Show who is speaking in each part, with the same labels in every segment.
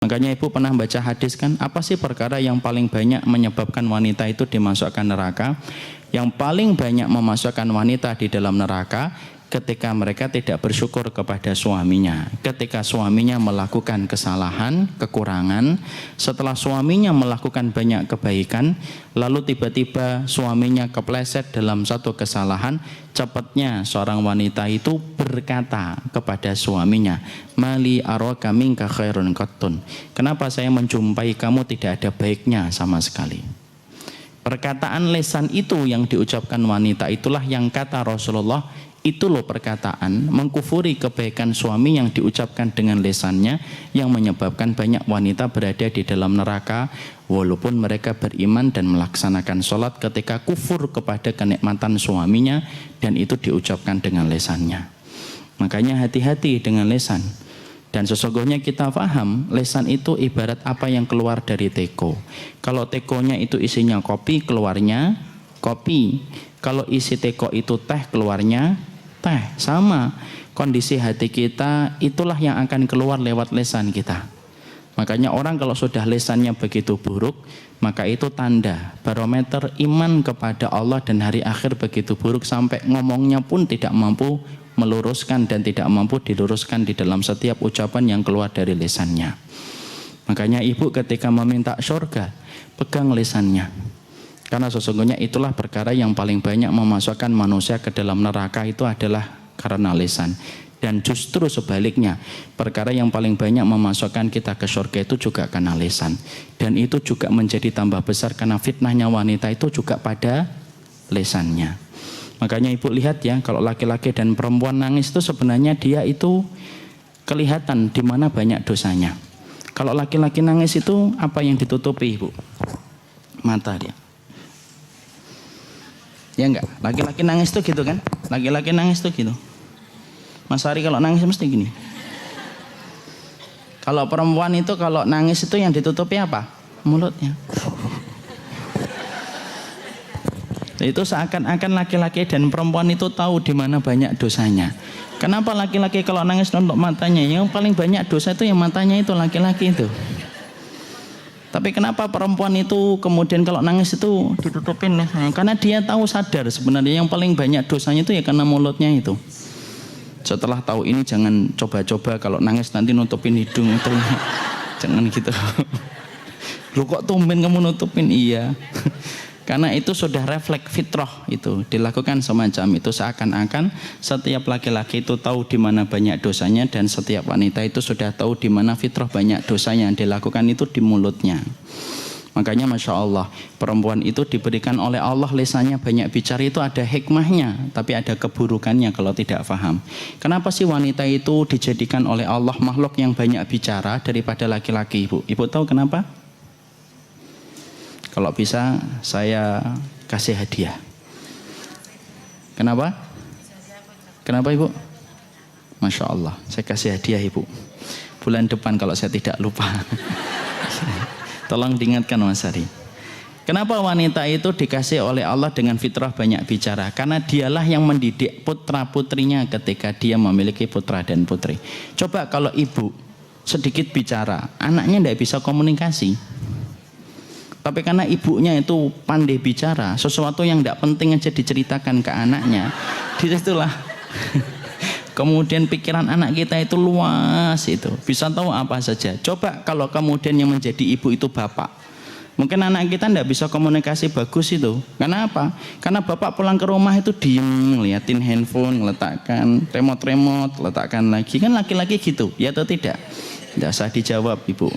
Speaker 1: Makanya ibu pernah baca hadis kan, apa sih perkara yang paling banyak menyebabkan wanita itu dimasukkan neraka? Yang paling banyak memasukkan wanita di dalam neraka ketika mereka tidak bersyukur kepada suaminya. Ketika suaminya melakukan kesalahan, kekurangan, setelah suaminya melakukan banyak kebaikan, lalu tiba-tiba suaminya kepleset dalam satu kesalahan, cepatnya seorang wanita itu berkata kepada suaminya, "Mali araka minka khairun qattun." Kenapa saya menjumpai kamu tidak ada baiknya sama sekali? Perkataan lisan itu yang diucapkan wanita itulah yang kata Rasulullah, itu loh perkataan mengkufuri kebaikan suami yang diucapkan dengan lisannya yang menyebabkan banyak wanita berada di dalam neraka walaupun mereka beriman dan melaksanakan sholat ketika kufur kepada kenikmatan suaminya dan itu diucapkan dengan lisannya. Makanya hati-hati dengan lisan. Dan sesungguhnya kita paham lisan itu ibarat apa yang keluar dari teko. Kalau tekonya itu isinya kopi, keluarnya kopi. Kalau isi teko itu teh, keluarnya teh. Sama kondisi hati kita, itulah yang akan keluar lewat lisan kita. Makanya orang kalau sudah lisannya begitu buruk, maka itu tanda barometer iman kepada Allah dan hari akhir begitu buruk sampai ngomongnya pun tidak mampu meluruskan dan tidak mampu diluruskan di dalam setiap ucapan yang keluar dari lisannya. Makanya ibu ketika meminta surga, pegang lisannya. Karena sesungguhnya itulah perkara yang paling banyak memasukkan manusia ke dalam neraka itu adalah karena lisan. Dan justru sebaliknya, perkara yang paling banyak memasukkan kita ke surga itu juga karena lisan. Dan itu juga menjadi tambah besar karena fitnahnya wanita itu juga pada lisannya. Makanya ibu lihat ya, kalau laki-laki dan perempuan nangis itu sebenarnya dia itu kelihatan di mana banyak dosanya. Kalau laki-laki nangis itu apa yang ditutupi ibu? Mata dia. Ya enggak? Laki-laki nangis itu gitu kan? Laki-laki nangis itu gitu. Mas Ari kalau nangis mesti gini. Kalau perempuan itu kalau nangis itu yang ditutupi apa? Mulutnya. Itu seakan-akan laki-laki dan perempuan itu tahu di mana banyak dosanya. Kenapa laki-laki kalau nangis nutup matanya? Yang paling banyak dosa itu yang matanya itu laki-laki itu. Tapi kenapa perempuan itu kemudian kalau nangis itu ditutupin? Karena dia tahu sadar sebenarnya yang paling banyak dosanya itu ya karena mulutnya itu. Setelah tahu ini jangan coba-coba kalau nangis nanti nutupin hidung itu. Jangan gitu. Lu kok tumben kamu nutupin? Iya. Karena itu sudah refleks fitrah itu dilakukan semacam itu seakan-akan setiap laki-laki itu tahu di mana banyak dosanya dan setiap wanita itu sudah tahu di mana fitrah banyak dosanya yang dilakukan itu di mulutnya. Makanya Masya Allah perempuan itu diberikan oleh Allah lisannya banyak bicara itu ada hikmahnya tapi ada keburukannya kalau tidak paham. Kenapa sih wanita itu dijadikan oleh Allah makhluk yang banyak bicara daripada laki-laki ibu? Ibu tahu kenapa? Kalau bisa saya kasih hadiah. Kenapa? Kenapa ibu? Masya Allah, saya kasih hadiah ibu. Bulan depan kalau saya tidak lupa. Tolong diingatkan Mas Ari. Kenapa wanita itu dikasih oleh Allah dengan fitrah banyak bicara? Karena dialah yang mendidik putra putrinya ketika dia memiliki putra dan putri. Coba kalau ibu sedikit bicara, anaknya tidak bisa komunikasi. Tapi karena ibunya itu pandai bicara, sesuatu yang tidak penting aja diceritakan ke anaknya, disitulah kemudian pikiran anak kita itu luas itu, bisa tahu apa saja. Coba kalau kemudian yang menjadi ibu itu bapak, mungkin anak kita tidak bisa komunikasi bagus itu. Karena apa? Karena bapak pulang ke rumah itu diem, ngeliatin handphone, letakkan remote, letakkan lagi. Kan laki-laki gitu, ya atau tidak? Tidak usah dijawab ibu.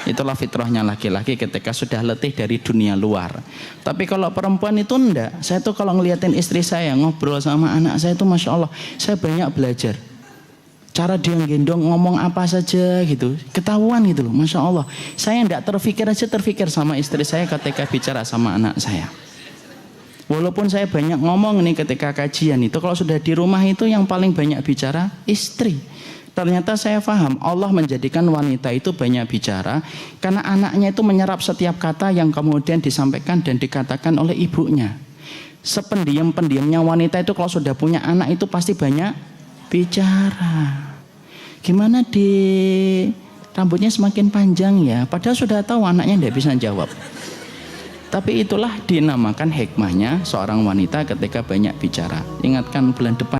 Speaker 1: Itulah fitrahnya laki-laki ketika sudah letih dari dunia luar. Tapi kalau perempuan itu enggak. Saya tuh kalau ngeliatin istri saya ngobrol sama anak saya itu Masya Allah, saya banyak belajar. Cara dia gendong ngomong apa saja gitu, ketahuan gitu loh, Masya Allah. Saya enggak terfikir sama istri saya ketika bicara sama anak saya. Walaupun saya banyak ngomong nih ketika kajian itu, kalau sudah di rumah itu yang paling banyak bicara istri. Ternyata saya paham Allah menjadikan wanita itu banyak bicara karena anaknya itu menyerap setiap kata yang kemudian disampaikan dan dikatakan oleh ibunya. Sependiam-pendiamnya wanita itu kalau sudah punya anak itu pasti banyak bicara. Gimana deh? rambutnya semakin panjang ya, padahal sudah tahu anaknya tidak bisa jawab. Tapi itulah dinamakan hikmahnya seorang wanita ketika banyak bicara. Ingatkan bulan depan